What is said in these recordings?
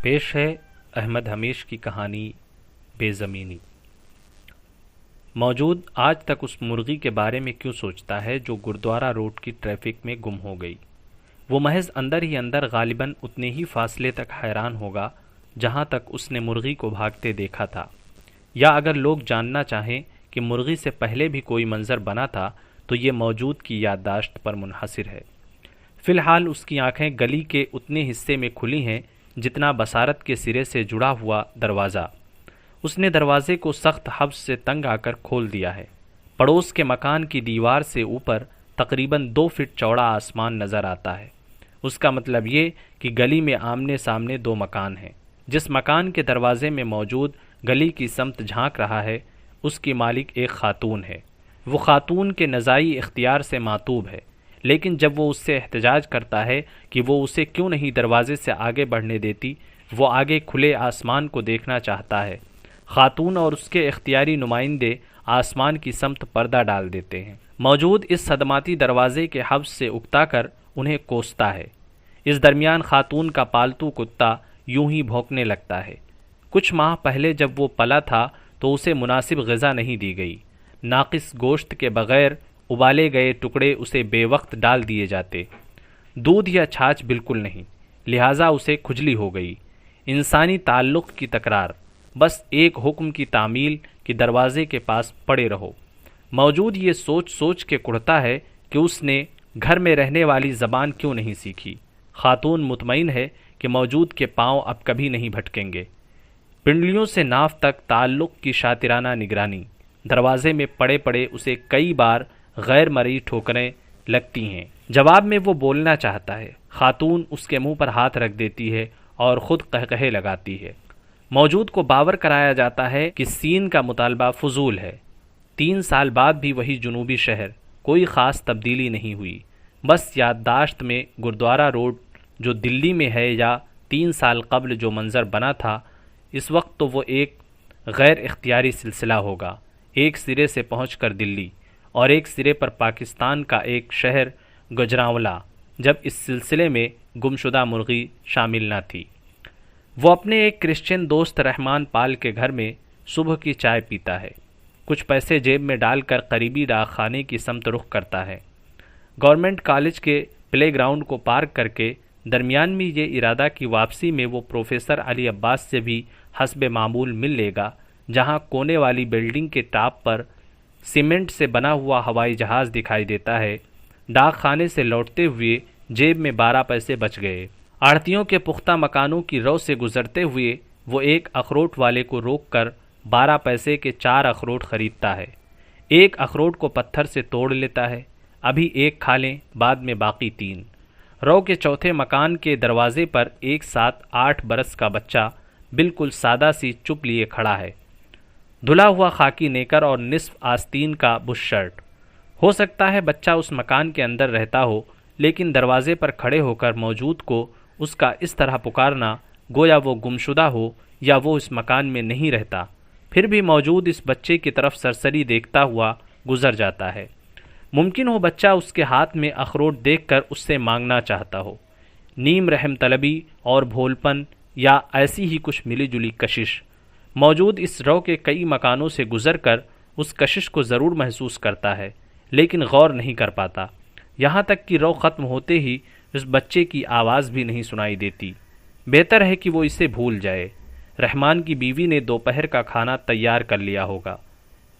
پیش ہے احمد حمیش کی کہانی بے زمینی۔ موجود آج تک اس مرغی کے بارے میں کیوں سوچتا ہے جو گردوارہ روڈ کی ٹریفک میں گم ہو گئی؟ وہ محض اندر ہی اندر غالباً اتنے ہی فاصلے تک حیران ہوگا جہاں تک اس نے مرغی کو بھاگتے دیکھا تھا، یا اگر لوگ جاننا چاہیں کہ مرغی سے پہلے بھی کوئی منظر بنا تھا تو یہ موجود کی یادداشت پر منحصر ہے۔ فی الحال اس کی آنکھیں گلی کے اتنے حصے میں کھلی ہیں جتنا بصارت کے سرے سے جڑا ہوا دروازہ۔ اس نے دروازے کو سخت حبس سے تنگ آ کر کھول دیا ہے۔ پڑوس کے مکان کی دیوار سے اوپر تقریباً 2 فٹ چوڑا آسمان نظر آتا ہے۔ اس کا مطلب یہ کہ گلی میں آمنے سامنے 2 مکان ہیں۔ جس مکان کے دروازے میں موجود گلی کی سمت جھانک رہا ہے اس کی مالک ایک خاتون ہے۔ وہ خاتون کے نزاعی اختیار سے معتوب ہے، لیکن جب وہ اس سے احتجاج کرتا ہے کہ وہ اسے کیوں نہیں دروازے سے آگے بڑھنے دیتی، وہ آگے کھلے آسمان کو دیکھنا چاہتا ہے۔ خاتون اور اس کے اختیاری نمائندے آسمان کی سمت پردہ ڈال دیتے ہیں۔ موجود اس صدماتی دروازے کے حبس سے اکتا کر انہیں کوستا ہے۔ اس درمیان خاتون کا پالتو کتا یوں ہی بھونکنے لگتا ہے۔ کچھ ماہ پہلے جب وہ پلا تھا تو اسے مناسب غذا نہیں دی گئی۔ ناقص گوشت کے بغیر ابالے گئے ٹکڑے اسے بے وقت ڈال دیے جاتے، دودھ یا چھاچھ بالکل نہیں، لہٰذا اسے کھجلی ہو گئی۔ انسانی تعلق کی تکرار، بس ایک حکم کی تعمیل کہ دروازے کے پاس پڑے رہو۔ موجود یہ سوچ سوچ کے کڑھتا ہے کہ اس نے گھر میں رہنے والی زبان کیوں نہیں سیکھی۔ خاتون مطمئن ہے کہ موجود کے پاؤں اب کبھی نہیں بھٹکیں گے۔ پنڈلیوں سے ناف تک تعلق کی شاطرانہ نگرانی۔ دروازے میں پڑے پڑے اسے کئی بار غیر مرئی ٹھوکریں لگتی ہیں۔ جواب میں وہ بولنا چاہتا ہے، خاتون اس کے منہ پر ہاتھ رکھ دیتی ہے اور خود قہقہے لگاتی ہے۔ موجود کو باور کرایا جاتا ہے کہ سین کا مطالبہ فضول ہے۔ 3 سال بعد بھی وہی جنوبی شہر، کوئی خاص تبدیلی نہیں ہوئی۔ بس یادداشت میں گردوارہ روڈ جو دلی میں ہے یا 3 سال قبل جو منظر بنا تھا، اس وقت تو وہ ایک غیر اختیاری سلسلہ ہوگا، ایک سرے سے پہنچ کر دلی اور ایک سرے پر پاکستان کا ایک شہر گجرانوالہ، جب اس سلسلے میں گمشدہ مرغی شامل نہ تھی۔ وہ اپنے ایک کرسچین دوست رحمان پال کے گھر میں صبح کی چائے پیتا ہے، کچھ پیسے جیب میں ڈال کر قریبی ڈاک خانے کی سمت رخ کرتا ہے۔ گورنمنٹ کالج کے پلے گراؤنڈ کو پارک کر کے درمیان میں یہ ارادہ کی واپسی میں وہ پروفیسر علی عباس سے بھی حسب معمول مل لے گا، جہاں کونے والی بلڈنگ کے ٹاپ پر سیمنٹ سے بنا ہوا ہوائی جہاز دکھائی دیتا ہے۔ ڈاک خانے سے لوٹتے ہوئے جیب میں 12 پیسے بچ گئے۔ آڑتیوں کے پختہ مکانوں کی رو سے گزرتے ہوئے وہ ایک اخروٹ والے کو روک کر 12 پیسے کے 4 اخروٹ خریدتا ہے۔ ایک اخروٹ کو پتھر سے توڑ لیتا ہے، ابھی ایک کھا لیں، بعد میں باقی 3۔ رو کے چوتھے مکان کے دروازے پر ایک 7-8 برس کا بچہ بالکل سادہ سی چپ لیے کھڑا ہے، دھلا ہوا خاکی نیکر اور نصف آستین کا بش شرٹ۔ ہو سکتا ہے بچہ اس مکان کے اندر رہتا ہو، لیکن دروازے پر کھڑے ہو کر موجود کو اس کا اس طرح پکارنا گویا وہ گمشدہ ہو یا وہ اس مکان میں نہیں رہتا۔ پھر بھی موجود اس بچے کی طرف سرسری دیکھتا ہوا گزر جاتا ہے۔ ممکن ہو بچہ اس کے ہاتھ میں اخروٹ دیکھ کر اس سے مانگنا چاہتا ہو۔ نیم رحم طلبی اور بھولپن یا ایسی ہی کچھ ملی جلی کشش۔ موجود اس رو کے کئی مکانوں سے گزر کر اس کشش کو ضرور محسوس کرتا ہے، لیکن غور نہیں کر پاتا۔ یہاں تک کہ رو ختم ہوتے ہی اس بچے کی آواز بھی نہیں سنائی دیتی۔ بہتر ہے کہ وہ اسے بھول جائے۔ رحمان کی بیوی نے دوپہر کا کھانا تیار کر لیا ہوگا۔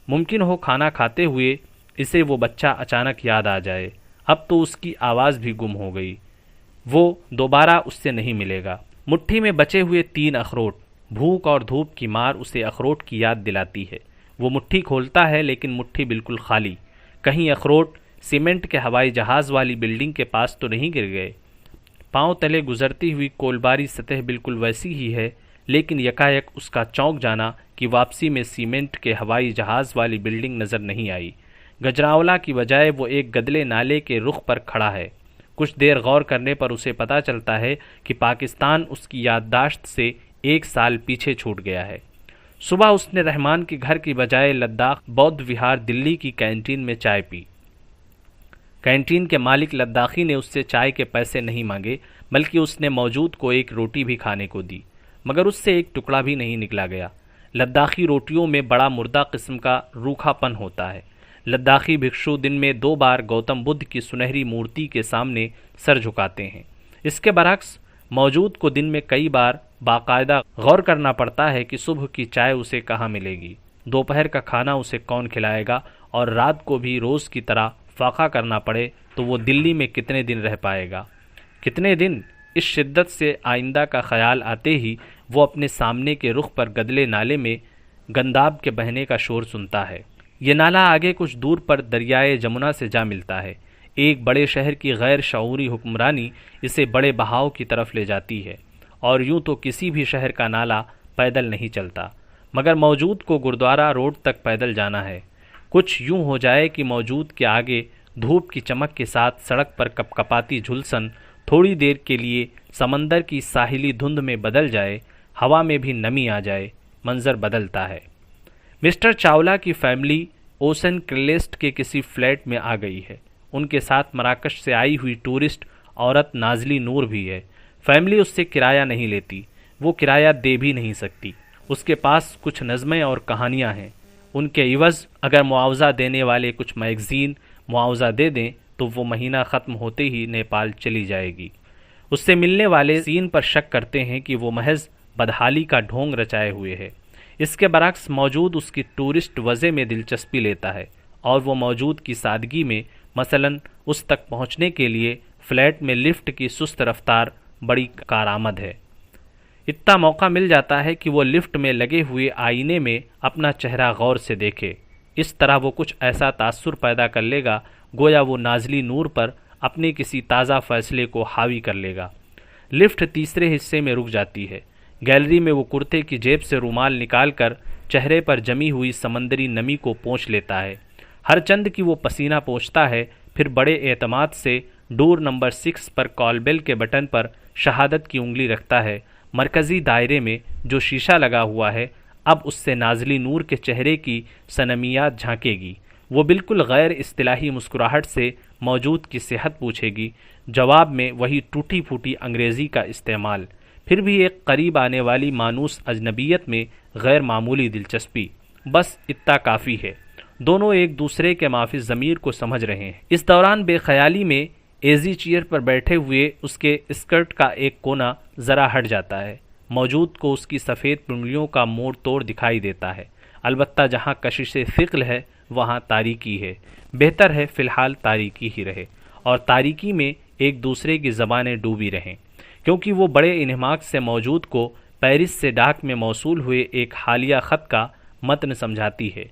ممکن ہو کھانا کھاتے ہوئے اسے وہ بچہ اچانک یاد آ جائے۔ اب تو اس کی آواز بھی گم ہو گئی، وہ دوبارہ اس سے نہیں ملے گا۔ مٹھی میں بچے ہوئے 3 اخروٹ، بھوک اور دھوپ کی مار اسے اخروٹ کی یاد دلاتی ہے۔ وہ مٹھی کھولتا ہے لیکن مٹھی بالکل خالی۔ کہیں اخروٹ سیمنٹ کے ہوائی جہاز والی بلڈنگ کے پاس تو نہیں گر گئے؟ پاؤں تلے گزرتی ہوئی کولباری سطح بالکل ویسی ہی ہے، لیکن یکایک اس کا چونک جانا کہ واپسی میں سیمنٹ کے ہوائی جہاز والی بلڈنگ نظر نہیں آئی۔ گجرانوالہ کی بجائے وہ ایک گدلے نالے کے رخ پر کھڑا ہے۔ کچھ دیر غور کرنے پر اسے پتہ چلتا ہے کہ پاکستان اس کی یادداشت سے 1 سال پیچھے چھوٹ گیا ہے۔ صبح اس نے رحمان کے گھر کی بجائے لداخ بودھ وہار دلی کی کینٹین میں چائے پی۔ کینٹین کے مالک لداخی نے اس سے چائے کے پیسے نہیں مانگے، بلکہ اس نے موجود کو ایک روٹی بھی کھانے کو دی۔ مگر اس سے ایک ٹکڑا بھی نہیں نکلا گیا۔ لداخی روٹیوں میں بڑا مردہ قسم کا روکھا پن ہوتا ہے۔ لداخی بھکشو دن میں 2 بار گوتم بدھ کی سنہری مورتی کے سامنے سر جھکاتے ہیں۔ اس کے برعکس موجود کو دن میں کئی بار باقاعدہ غور کرنا پڑتا ہے کہ صبح کی چائے اسے کہاں ملے گی، دوپہر کا کھانا اسے کون کھلائے گا، اور رات کو بھی روز کی طرح فاقہ کرنا پڑے تو وہ دلی میں کتنے دن رہ پائے گا۔ کتنے دن؟ اس شدت سے آئندہ کا خیال آتے ہی وہ اپنے سامنے کے رخ پر گدلے نالے میں گنداب کے بہنے کا شور سنتا ہے۔ یہ نالا آگے کچھ دور پر دریائے جمنا سے جا ملتا ہے۔ ایک بڑے شہر کی غیر شعوری حکمرانی اسے بڑے بہاؤ کی طرف لے جاتی ہے، اور یوں تو کسی بھی شہر کا نالا پیدل نہیں چلتا، مگر موجود کو گردوارہ روڈ تک پیدل جانا ہے۔ کچھ یوں ہو جائے کہ موجود کے آگے دھوپ کی چمک کے ساتھ سڑک پر کپکپاتی جھلسن تھوڑی دیر کے لیے سمندر کی ساحلی دھند میں بدل جائے، ہوا میں بھی نمی آ جائے، منظر بدلتا ہے۔ مسٹر چاولہ کی فیملی اوسن کرلیسٹ کے کسی فلیٹ میں آ گئی ہے۔ ان کے ساتھ مراکش سے آئی ہوئی ٹورسٹ عورت نازلی نور بھی ہے۔ فیملی اس سے کرایہ نہیں لیتی، وہ کرایہ دے بھی نہیں سکتی۔ اس کے پاس کچھ نظمیں اور کہانیاں ہیں۔ ان کے عوض اگر معاوضہ دینے والے کچھ میگزین معاوضہ دے دیں تو وہ مہینہ ختم ہوتے ہی نیپال چلی جائے گی۔ اس سے ملنے والے سین پر شک کرتے ہیں کہ وہ محض بدحالی کا ڈھونگ رچائے ہوئے ہے۔ اس کے برعکس موجود اس کی ٹورسٹ وضع میں دلچسپی لیتا ہے، اور وہ موجود کی سادگی میں مثلاً اس تک پہنچنے کے لیے فلیٹ میں لفٹ کی سست رفتار بڑی کارآمد ہے۔ اتنا موقع مل جاتا ہے کہ وہ لفٹ میں لگے ہوئے آئینے میں اپنا چہرہ غور سے دیکھے۔ اس طرح وہ کچھ ایسا تاثر پیدا کر لے گا گویا وہ نازلی نور پر اپنے کسی تازہ فیصلے کو حاوی کر لے گا۔ لفٹ تیسرے حصے میں رک جاتی ہے۔ گیلری میں وہ کرتے کی جیب سے رومال نکال کر چہرے پر جمی ہوئی سمندری نمی کو پونچھ لیتا ہے۔ ہر چند کی وہ پسینہ پونچھتا ہے، پھر بڑے اعتماد سے ڈور نمبر 6 پر کال بیل کے بٹن پر شہادت کی انگلی رکھتا ہے۔ مرکزی دائرے میں جو شیشہ لگا ہوا ہے اب اس سے نازلی نور کے چہرے کی سنمیات جھانکے گی۔ وہ بالکل غیر اصطلاحی مسکراہٹ سے موجود کی صحت پوچھے گی، جواب میں وہی ٹوٹی پھوٹی انگریزی کا استعمال، پھر بھی ایک قریب آنے والی مانوس اجنبیت میں غیر معمولی دلچسپی۔ بس اتنا کافی ہے۔ دونوں ایک دوسرے کے مافی ضمیر کو سمجھ رہے ہیں۔ اس دوران بے خیالی میں ایزی چیئر پر بیٹھے ہوئے اس کے اسکرٹ کا ایک کونا ذرا ہٹ جاتا ہے۔ موجود کو اس کی سفید پنڈلیوں کا موڑ توڑ دکھائی دیتا ہے۔ البتہ جہاں کشش ثقل ہے وہاں تاریکی ہے۔ بہتر ہے فی الحال تاریکی ہی رہے، اور تاریکی میں ایک دوسرے کی زبانیں ڈوبی رہیں، کیونکہ وہ بڑے انہماک سے موجود کو پیرس سے ڈاک میں موصول ہوئے ایک حالیہ خط کا متن سمجھاتی ہے۔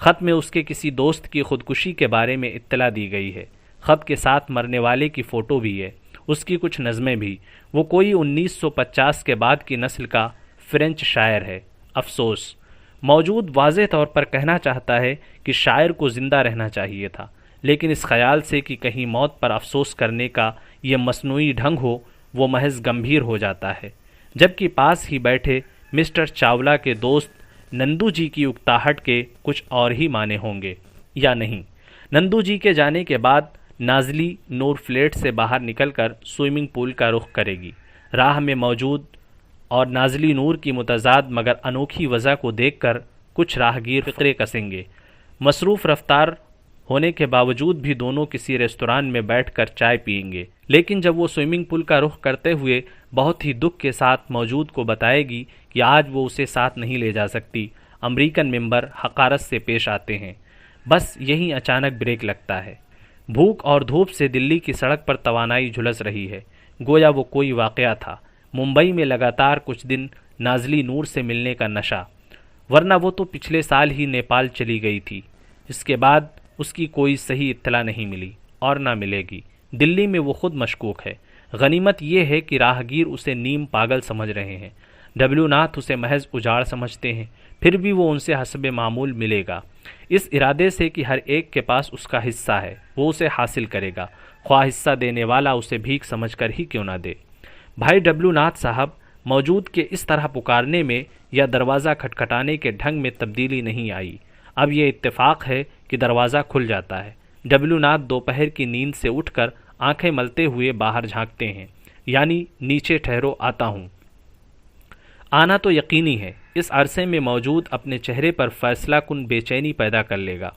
خط میں اس کے کسی دوست کی خودکشی کے بارے میں اطلاع دی گئی ہے۔ خط کے ساتھ مرنے والے کی فوٹو بھی ہے، اس کی کچھ نظمیں بھی۔ وہ کوئی 1950 کے بعد کی نسل کا فرینچ شاعر ہے۔ افسوس، موجود واضح طور پر کہنا چاہتا ہے کہ شاعر کو زندہ رہنا چاہیے تھا، لیکن اس خیال سے کہ کہیں موت پر افسوس کرنے کا یہ مصنوعی ڈھنگ ہو، وہ محض گمبھیر ہو جاتا ہے، جبکہ پاس ہی بیٹھے مسٹر چاولہ کے دوست نندو جی کی اکتاہٹ کے کچھ اور ہی معنی ہوں گے یا نہیں۔ نندو جی کے جانے کے بعد نازلی نور فلیٹ سے باہر نکل کر سوئمنگ پول کا رخ کرے گی۔ راہ میں موجود اور نازلی نور کی متضاد مگر انوکھی وجہ کو دیکھ کر کچھ راہگیر فقرے کسیں گے۔ مصروف رفتار ہونے کے باوجود بھی دونوں کسی ریستوران میں بیٹھ کر چائے پئیں گے، لیکن جب وہ سوئمنگ پول کا رخ کرتے ہوئے بہت ہی دکھ کے ساتھ موجود کو بتائے گی کہ آج وہ اسے ساتھ نہیں لے جا سکتی، امریکن ممبر حقارت سے پیش آتے ہیں۔ بس یہیں اچانک بریک لگتا ہے۔ بھوک اور دھوپ سے دلی کی سڑک پر توانائی جھلس رہی ہے، گویا وہ کوئی واقعہ تھا۔ ممبئی میں لگاتار کچھ دن نازلی نور سے ملنے کا نشہ، ورنہ وہ تو پچھلے سال ہی نیپال چلی گئی تھی۔ اس کے بعد اس کی کوئی صحیح اطلاع نہیں ملی اور نہ ملے گی۔ دلی میں وہ خود مشکوک ہے۔ غنیمت یہ ہے کہ راہگیر اسے نیم پاگل سمجھ رہے ہیں، ڈبلیو ناتھ اسے محض اجاڑ سمجھتے ہیں، پھر بھی وہ ان سے حسب معمول ملے گا، اس ارادے سے کہ ہر ایک کے پاس اس کا حصہ ہے، وہ اسے حاصل کرے گا، خواہ حصہ دینے والا اسے بھیک سمجھ کر ہی کیوں نہ دے۔ بھائی ڈبلیو ناتھ صاحب، موجود کے اس طرح پکارنے میں یا دروازہ کھٹکھٹانے کے ڈھنگ میں تبدیلی نہیں آئی۔ اب یہ اتفاق ہے کہ دروازہ کھل جاتا ہے۔ ڈبلیو ناتھ دوپہر کی نیند سے اٹھ کر آنکھیں ملتے ہوئے باہر جھانکتے ہیں، یعنی نیچے ٹھہرو، آتا ہوں۔ آنا تو یقینی ہے، اس عرصے میں موجود اپنے چہرے پر فیصلہ کن بے چینی پیدا کر لے گا۔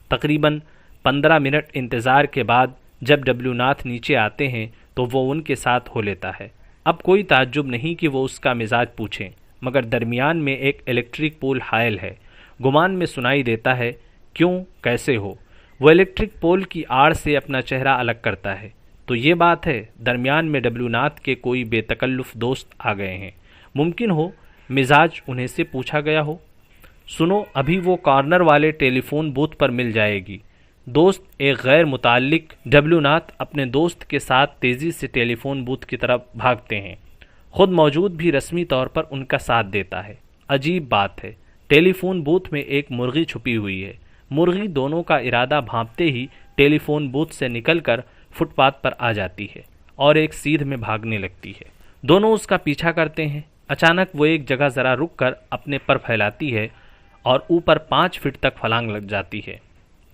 تقریباً 15 منٹ انتظار کے بعد جب ڈبلیو ناتھ نیچے آتے ہیں تو وہ ان کے ساتھ ہو لیتا ہے۔ اب کوئی تعجب نہیں کہ وہ اس کا مزاج پوچھیں، مگر درمیان میں ایک الیکٹرک پول حائل ہے۔ گمان میں سنائی دیتا ہے، کیوں، کیسے ہو؟ وہ الیکٹرک پول کی آڑ سے اپنا چہرہ الگ کرتا ہے۔ تو یہ بات ہے، درمیان میں ڈبلیو ناتھ کے کوئی بے تکلف دوست آ گئے ہیں۔ ممکن ہو مزاج انہیں سے پوچھا گیا ہو، سنو ابھی وہ کارنر والے ٹیلی فون بوتھ پر مل جائے گی۔ دوست ایک غیر متعلق ڈبلیو ناتھ اپنے دوست کے ساتھ تیزی سے ٹیلی فون بوتھ کی طرف بھاگتے ہیں۔ خود موجود بھی رسمی طور پر ان کا ساتھ دیتا ہے۔ عجیب بات ہے، ٹیلی فون بوتھ میں ایک مرغی چھپی ہوئی ہے۔ مرغی دونوں کا ارادہ بھانپتے ہی ٹیلی فون بوتھ سے نکل کر فٹ پاتھ پر آ جاتی ہے اور ایک سیدھ میں بھاگنے لگتی ہے۔ دونوں اس کا پیچھا کرتے ہیں۔ اچانک وہ ایک جگہ ذرا رک کر اپنے پر پھیلاتی ہے اور اوپر 5 فٹ تک پھلانگ لگ جاتی ہے۔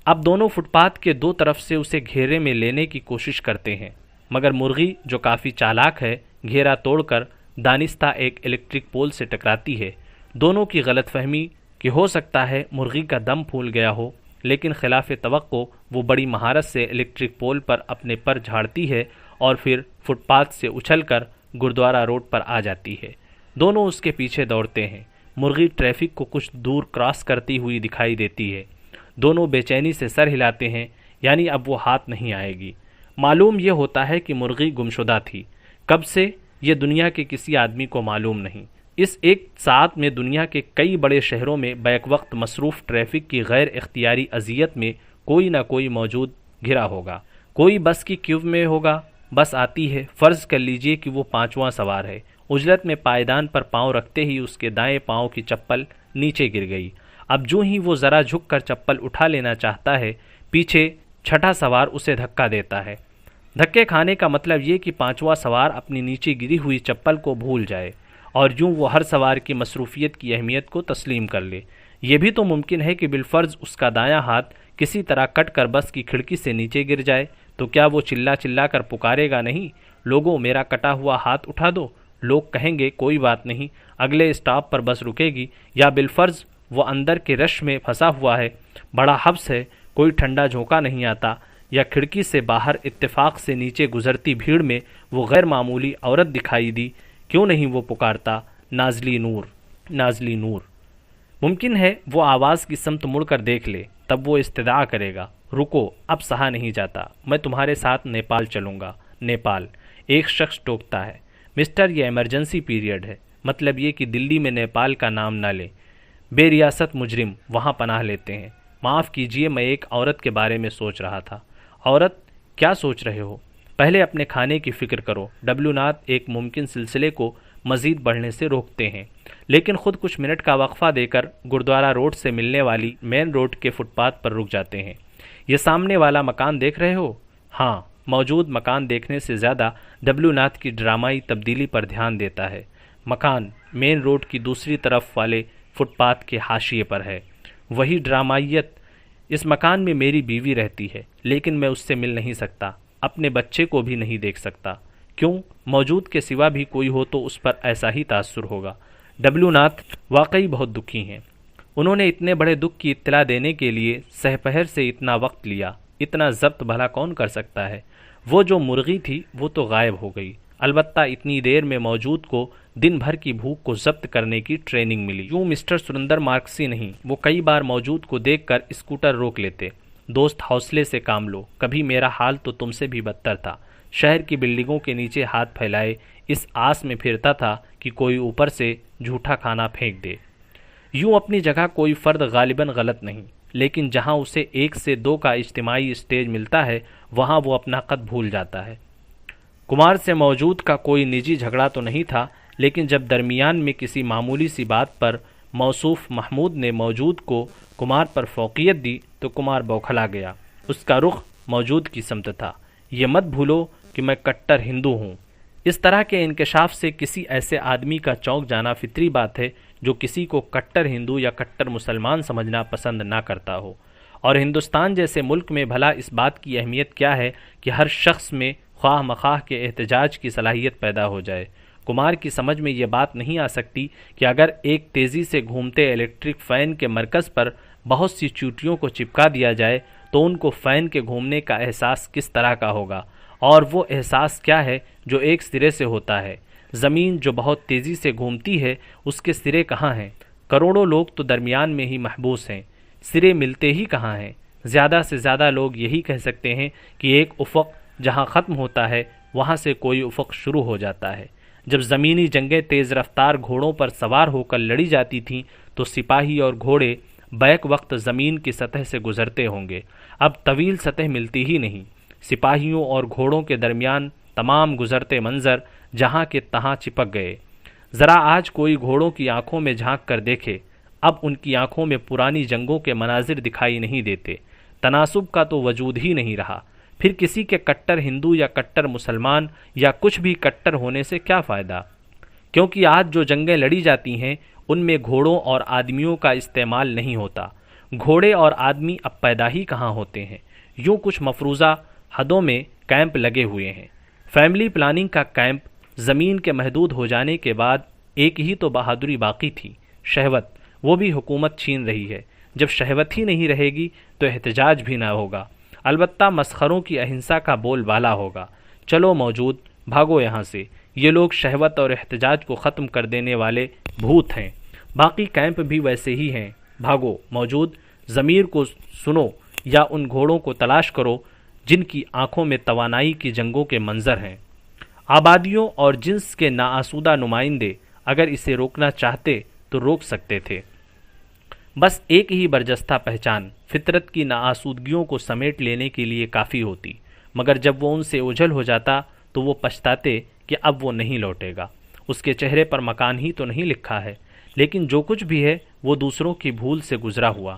اب دونوں فٹ پاتھ کے دو طرف سے اسے گھیرے میں لینے کی کوشش کرتے ہیں، مگر مرغی جو کافی چالاک ہے گھیرا توڑ کر دانستہ ایک الیکٹرک پول سے ٹکراتی ہے۔ دونوں کی غلط فہمی کہ ہو سکتا ہے مرغی کا دم پھول گیا ہو، لیکن خلاف توقع وہ بڑی مہارت سے الیکٹرک پول پر اپنے پر جھاڑتی ہے اور پھر فٹ پاتھ سے اچھل کر گردوارہ روڈ پر آ جاتی ہے۔ دونوں اس کے پیچھے دوڑتے ہیں۔ مرغی ٹریفک کو کچھ دور کراس کرتی ہوئی دکھائی دیتی ہے۔ دونوں بے چینی سے سر ہلاتے ہیں، یعنی اب وہ ہاتھ نہیں آئے گی۔ معلوم یہ ہوتا ہے کہ مرغی گمشدہ تھی۔ کب سے، یہ دنیا کے کسی آدمی کو معلوم نہیں۔ اس ایک ساتھ میں دنیا کے کئی بڑے شہروں میں بیک وقت مصروف ٹریفک کی غیر اختیاری اذیت میں کوئی نہ کوئی موجود گھرا ہوگا۔ کوئی بس کی کیو میں ہوگا۔ بس آتی ہے، فرض کر لیجئے کہ وہ 5واں سوار ہے۔ اجلت میں پائیدان پر پاؤں رکھتے ہی اس کے دائیں پاؤں کی چپل نیچے گر گئی۔ اب جو ہی وہ ذرا جھک کر چپل اٹھا لینا چاہتا ہے، پیچھے 6واں سوار اسے دھکا دیتا ہے۔ دھکے کھانے کا مطلب یہ کہ 5واں سوار اپنی نیچے گری ہوئی چپل کو بھول جائے اور یوں وہ ہر سوار کی مصروفیت کی اہمیت کو تسلیم کر لے۔ یہ بھی تو ممکن ہے کہ بالفرض اس کا دایاں ہاتھ کسی طرح کٹ کر بس کی کھڑکی سے نیچے گر جائے، تو کیا وہ چلا چلا کر پکارے گا نہیں، لوگوں میرا کٹا ہوا ہاتھ اٹھا دو؟ لوگ کہیں گے کوئی بات نہیں، اگلے اسٹاپ پر بس رکے گی۔ یا بالفرض وہ اندر کے رش میں پھنسا ہوا ہے، بڑا حبس ہے، کوئی ٹھنڈا جھونکا نہیں آتا، یا کھڑکی سے باہر اتفاق سے نیچے گزرتی بھیڑ میں وہ غیر معمولی عورت دکھائی دی، کیوں نہیں وہ پکارتا، نازلی نور، نازلی نور؟ ممکن ہے وہ آواز کی سمت مڑ کر دیکھ لے، تب وہ استدعا کرے گا، رکو، اب سہا نہیں جاتا، میں تمہارے ساتھ نیپال چلوں گا۔ نیپال؟ ایک شخص ٹوکتا ہے، مسٹر یہ ایمرجنسی پیریڈ ہے، مطلب یہ کہ دلی میں نیپال کا نام نہ لیں، بے ریاست مجرم وہاں پناہ لیتے ہیں۔ معاف کیجئے، میں ایک عورت کے بارے میں سوچ رہا تھا۔ عورت؟ کیا سوچ رہے ہو؟ پہلے اپنے کھانے کی فکر کرو۔ ڈبلیو ناتھ ایک ممکن سلسلے کو مزید بڑھنے سے روکتے ہیں، لیکن خود کچھ منٹ کا وقفہ دے کر گردوارہ روڈ سے ملنے والی مین روڈ کے فٹ پاتھ پر رک جاتے ہیں۔ یہ سامنے والا مکان دیکھ رہے ہو؟ ہاں۔ موجود مکان دیکھنے سے زیادہ ڈبلیو ناتھ کی ڈرامائی تبدیلی پر دھیان دیتا ہے۔ مکان مین روڈ کی دوسری طرف والے فٹ پاتھ کے حاشیے پر ہے۔ وہی ڈرامائیت، اس مکان میں میری بیوی رہتی ہے، لیکن میں اس سے مل نہیں سکتا، اپنے بچے کو بھی نہیں دیکھ سکتا۔ کیوں؟ موجود کے سوا بھی کوئی ہو تو اس پر ایسا ہی تاثر ہوگا۔ ڈبلیو ناتھ واقعی بہت دکھی ہیں۔ انہوں نے اتنے بڑے دکھ کی اطلاع دینے کے لیے سہ پہر سے اتنا وقت لیا، اتنا ضبط بھلا کون کر سکتا ہے؟ وہ جو مرغی تھی وہ تو غائب ہو گئی، البتہ اتنی دیر میں موجود کو دن بھر کی بھوک کو ضبط کرنے کی ٹریننگ ملی۔ یوں مسٹر سریندر مارکسی نہیں، وہ کئی بار موجود کو دیکھ کر اسکوٹر روک لیتے۔ دوست حوصلے سے کام لو، کبھی میرا حال تو تم سے بھی بدتر تھا۔ شہر کی بلڈنگوں کے نیچے ہاتھ پھیلائے اس آس میں پھرتا تھا کہ کوئی اوپر سے جھوٹا کھانا پھینک دے۔ یوں اپنی جگہ کوئی فرد غالباً غلط نہیں، لیکن جہاں اسے 1 سے 2 کا اجتماعی اسٹیج ملتا ہے وہاں وہ اپنا قد بھول جاتا ہے۔ کمار سے موجود کا کوئی نجی جھگڑا تو نہیں تھا، لیکن جب درمیان میں کسی معمولی سی بات پر موصوف محمود نے موجود کو کمار پر فوقیت دی تو کمار بوکھلا گیا۔ اس کا رخ موجود کی سمت تھا۔ یہ مت بھولو کہ میں کٹر ہندو ہوں۔ اس طرح کے انکشاف سے کسی ایسے آدمی کا چونک جانا فطری بات ہے جو کسی کو کٹر ہندو یا کٹر مسلمان سمجھنا پسند نہ کرتا ہو۔ اور ہندوستان جیسے ملک میں بھلا اس بات کی اہمیت کیا ہے کہ ہر شخص میں خواہ مخواہ کے احتجاج کی صلاحیت پیدا ہو جائے۔ کمار کی سمجھ میں یہ بات نہیں آ سکتی کہ اگر ایک تیزی سے گھومتے الیکٹرک فین کے مرکز پر بہت سی چیوٹیوں کو چپکا دیا جائے تو ان کو فین کے گھومنے کا احساس کس طرح کا ہوگا، اور وہ احساس کیا ہے جو ایک سرے سے ہوتا ہے۔ زمین جو بہت تیزی سے گھومتی ہے، اس کے سرے کہاں ہیں؟ کروڑوں لوگ تو درمیان میں ہی محبوس ہیں، سرے ملتے ہی کہاں ہیں؟ زیادہ سے زیادہ لوگ یہی کہہ سکتے ہیں کہ ایک افق جہاں ختم ہوتا ہے وہاں سے کوئی افق شروع ہو جاتا ہے۔ جب زمینی جنگیں تیز رفتار گھوڑوں پر سوار ہو کر لڑی جاتی تھیں تو سپاہی اور گھوڑے بیک وقت زمین کی سطح سے گزرتے ہوں گے۔ اب طویل سطح ملتی ہی نہیں۔ سپاہیوں اور گھوڑوں کے درمیان تمام گزرتے منظر جہاں کے تہاں چپک گئے۔ ذرا آج کوئی گھوڑوں کی آنکھوں میں جھانک کر دیکھے، اب ان کی آنکھوں میں پرانی جنگوں کے مناظر دکھائی نہیں دیتے۔ تناسب کا تو وجود ہی نہیں رہا۔ پھر کسی کے کٹر ہندو یا کٹر مسلمان یا کچھ بھی کٹر ہونے سے کیا فائدہ؟ کیونکہ آج جو جنگیں لڑی جاتی ہیں ان میں گھوڑوں اور آدمیوں کا استعمال نہیں ہوتا۔ گھوڑے اور آدمی اب پیدا ہی کہاں ہوتے ہیں؟ یوں کچھ مفروضہ حدوں میں کیمپ لگے ہوئے ہیں۔ فیملی پلاننگ کا کیمپ زمین کے محدود ہو جانے کے بعد ایک ہی تو بہادری باقی تھی، شہوت، وہ بھی حکومت چھین رہی ہے۔ جب شہوت ہی نہیں رہے گی تو احتجاج بھی نہ ہوگا، البتہ مسخروں کی اہنسا کا بول بالا ہوگا۔ چلو موجود، بھاگو یہاں سے، یہ لوگ شہوت اور احتجاج کو ختم کر دینے والے بھوت ہیں۔ باقی کیمپ بھی ویسے ہی ہیں۔ بھاگو موجود، ضمیر کو سنو یا ان گھوڑوں کو تلاش کرو جن کی آنکھوں میں توانائی کی جنگوں کے منظر ہیں۔ آبادیوں اور جنس کے ناآسودہ نمائندے اگر اسے روکنا چاہتے تو روک سکتے تھے۔ بس ایک ہی برجستہ پہچان فطرت کی ناآسودگیوں کو سمیٹ لینے کے لیے کافی ہوتی، مگر جب وہ ان سے اوجھل ہو جاتا تو وہ پچھتاتے کہ اب وہ نہیں لوٹے گا۔ اس کے چہرے پر مکان ہی تو نہیں لکھا ہے، لیکن جو کچھ بھی ہے وہ دوسروں کی بھول سے گزرا ہوا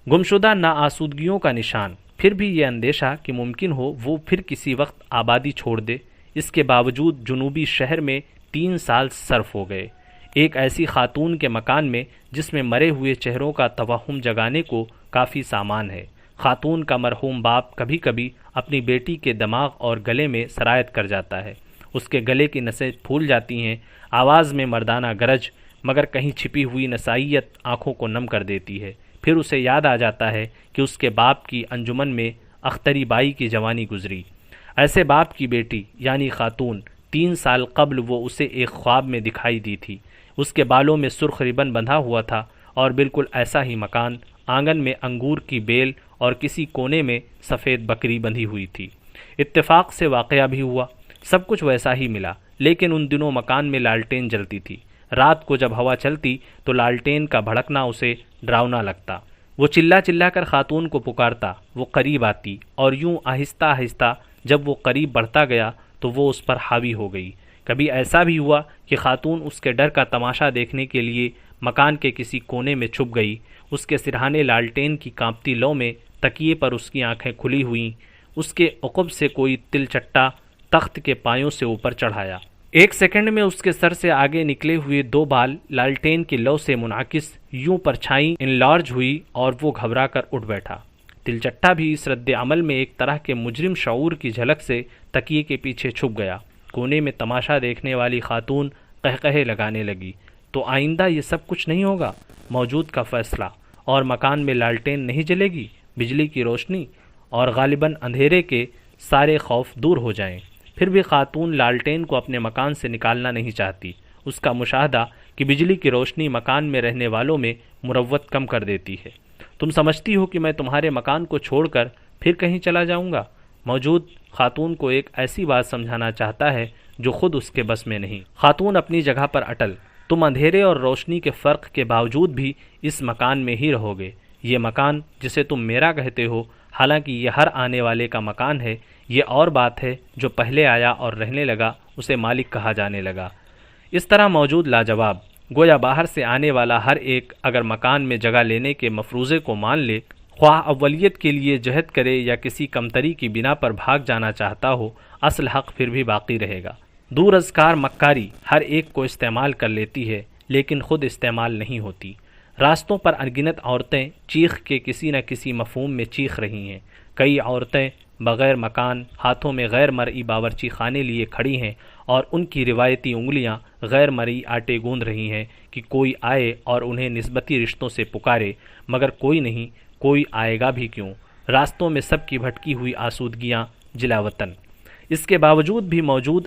گمشدہ ناآسودگیوں کا نشان۔ پھر بھی یہ اندیشہ کہ ممکن ہو وہ پھر کسی وقت آبادی چھوڑ دے۔ اس کے باوجود جنوبی شہر میں 3 سال صرف ہو گئے، ایک ایسی خاتون کے مکان میں جس میں مرے ہوئے چہروں کا توہم جگانے کو کافی سامان ہے۔ خاتون کا مرحوم باپ کبھی کبھی اپنی بیٹی کے دماغ اور گلے میں سرایت کر جاتا ہے۔ اس کے گلے کی نسیں پھول جاتی ہیں، آواز میں مردانہ گرج، مگر کہیں چھپی ہوئی نسائیت آنکھوں کو نم کر دیتی ہے۔ پھر اسے یاد آ جاتا ہے کہ اس کے باپ کی انجمن میں اختری بائی کی جوانی گزری۔ ایسے باپ کی بیٹی یعنی خاتون 3 سال قبل وہ اسے ایک خواب میں دکھائی دی تھی۔ اس کے بالوں میں سرخ ربن بندھا ہوا تھا اور بالکل ایسا ہی مکان، آنگن میں انگور کی بیل اور کسی کونے میں سفید بکری بندھی ہوئی تھی۔ اتفاق سے واقعہ بھی ہوا، سب کچھ ویسا ہی ملا، لیکن ان دنوں مکان میں لالٹین جلتی تھی۔ رات کو جب ہوا چلتی تو لالٹین کا بھڑکنا اسے ڈراؤنا لگتا۔ وہ چلا چلا کر خاتون کو پکارتا، وہ قریب آتی، اور یوں آہستہ آہستہ جب وہ قریب بڑھتا گیا تو وہ اس پر حاوی ہو گئی۔ کبھی ایسا بھی ہوا کہ خاتون اس کے ڈر کا تماشا دیکھنے کے لیے مکان کے کسی کونے میں چھپ گئی۔ اس کے سرہانے لالٹین کی کانپتی لو میں تکیے پر اس کی آنکھیں کھلی ہوئیں۔ اس کے عقب سے کوئی تل چٹا تخت کے پایوں سے اوپر چڑھایا۔ 1 سیکنڈ میں اس کے سر سے آگے نکلے ہوئے 2 بال لالٹین کی لو سے منعکس یوں پرچھائی انلارج ہوئی اور وہ گھبرا کر اٹھ بیٹھا۔ تلچٹا بھی اس رد عمل میں ایک طرح کے مجرم شعور کی جھلک سے تکیے کے پیچھے چھپ گیا۔ کونے میں تماشا دیکھنے والی خاتون قہقہے لگانے لگی، تو آئندہ یہ سب کچھ نہیں ہوگا، موجود کا فیصلہ، اور مکان میں لالٹین نہیں جلے گی، بجلی کی روشنی، اور غالباً اندھیرے کے سارے خوف دور ہو جائیں۔ پھر بھی خاتون لالٹین کو اپنے مکان سے نکالنا نہیں چاہتی۔ اس کا مشاہدہ کہ بجلی کی روشنی مکان میں رہنے والوں میں مروت کم کر دیتی ہے۔ تم سمجھتی ہو کہ میں تمہارے مکان کو چھوڑ کر پھر کہیں چلا جاؤں گا؟ موجود خاتون کو ایک ایسی بات سمجھانا چاہتا ہے جو خود اس کے بس میں نہیں۔ خاتون اپنی جگہ پر اٹل، تم اندھیرے اور روشنی کے فرق کے باوجود بھی اس مکان میں ہی رہو گے۔ یہ مکان جسے تم میرا کہتے ہو، حالانکہ یہ ہر آنے والے کا مکان ہے، یہ اور بات ہے، جو پہلے آیا اور رہنے لگا اسے مالک کہا جانے لگا۔ اس طرح موجود لاجواب، گویا باہر سے آنے والا ہر ایک اگر مکان میں جگہ لینے کے مفروضے کو مان لے، خواہ اولیت کے لیے جہد کرے یا کسی کمتری کی بنا پر بھاگ جانا چاہتا ہو، اصل حق پھر بھی باقی رہے گا۔ دور ازکار مکاری ہر ایک کو استعمال کر لیتی ہے، لیکن خود استعمال نہیں ہوتی۔ راستوں پر انگنت عورتیں چیخ کے کسی نہ کسی مفہوم میں چیخ رہی ہیں۔ کئی عورتیں بغیر مکان، ہاتھوں میں غیر مرئی باورچی خانے لیے کھڑی ہیں اور ان کی روایتی انگلیاں غیر مرئی آٹے گوندھ رہی ہیں کہ کوئی آئے اور انہیں نسبتی رشتوں سے پکارے، مگر کوئی نہیں، کوئی آئے گا بھی کیوں؟ راستوں میں سب کی بھٹکی ہوئی آسودگیاں جلا وطن۔ اس کے باوجود بھی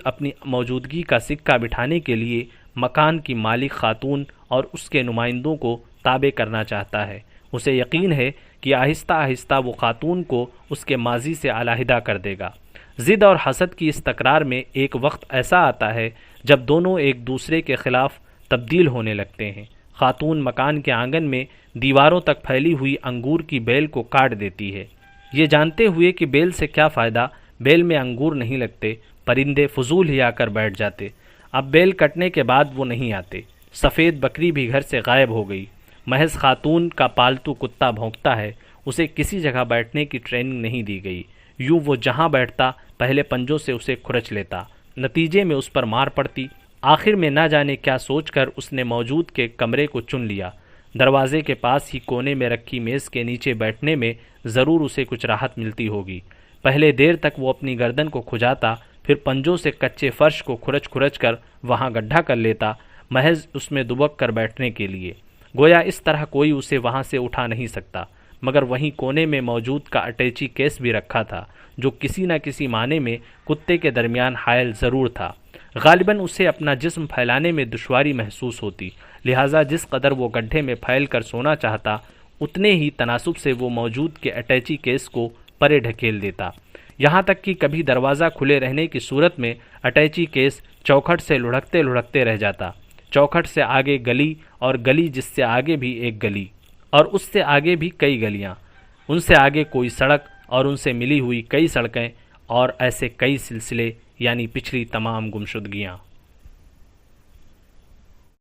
اپنی موجودگی کا سکہ بٹھانے کے لیے مکان کی مالک خاتون اور اس کے نمائندوں کو تابع کرنا چاہتا ہے۔ اسے یقین ہے کہ آہستہ آہستہ وہ خاتون کو اس کے ماضی سے علیحدہ کر دے گا۔ ضد اور حسد کی اس تکرار میں ایک وقت ایسا آتا ہے جب دونوں ایک دوسرے کے خلاف تبدیل ہونے لگتے ہیں۔ خاتون مکان کے آنگن میں دیواروں تک پھیلی ہوئی انگور کی بیل کو کاٹ دیتی ہے، یہ جانتے ہوئے کہ بیل سے کیا فائدہ، بیل میں انگور نہیں لگتے، پرندے فضول ہی آ کر بیٹھ جاتے۔ اب بیل کٹنے کے بعد وہ نہیں آتے۔ سفید بکری بھی گھر سے غائب ہو گئی۔ محض خاتون کا پالتو کتا بھونکتا ہے، اسے کسی جگہ بیٹھنے کی ٹریننگ نہیں دی گئی، یوں وہ جہاں بیٹھتا پہلے پنجوں سے اسے کھرچ لیتا، نتیجے میں اس پر مار پڑتی۔ آخر میں نہ جانے کیا سوچ کر اس نے موجود کے کمرے کو چن لیا۔ دروازے کے پاس ہی کونے میں رکھی میز کے نیچے بیٹھنے میں ضرور اسے کچھ راحت ملتی ہوگی۔ پہلے دیر تک وہ اپنی گردن کو کھجاتا، پھر پنجوں سے کچے فرش کو کھرچ کر وہاں گڈھا کر لیتا، محض اس میں دبک کر بیٹھنے کے لیے، گویا اس طرح کوئی اسے وہاں سے اٹھا نہیں سکتا۔ مگر وہیں کونے میں موجود کا اٹیچی کیس بھی رکھا تھا، جو کسی نہ کسی معنی میں کتے کے درمیان حائل ضرور تھا۔ غالباً اسے اپنا جسم پھیلانے میں دشواری محسوس ہوتی، لہٰذا جس قدر وہ گڈھے میں پھیل کر سونا چاہتا، اتنے ہی تناسب سے وہ موجود کے اٹیچی کیس کو پرے ڈھکیل دیتا، یہاں تک کہ کبھی دروازہ کھلے رہنے کی صورت میں اٹیچی کیس چوکھٹ سے لڑھکتے رہ جاتا۔ چوکھٹ سے آگے گلی، اور گلی جس سے آگے بھی ایک گلی، اور اس سے آگے بھی کئی گلیاں، ان سے آگے کوئی سڑک، اور ان سے ملی ہوئی کئی سڑکیں، اور ایسے کئی سلسلے، یعنی پچھلی تمام گمشدگیاں۔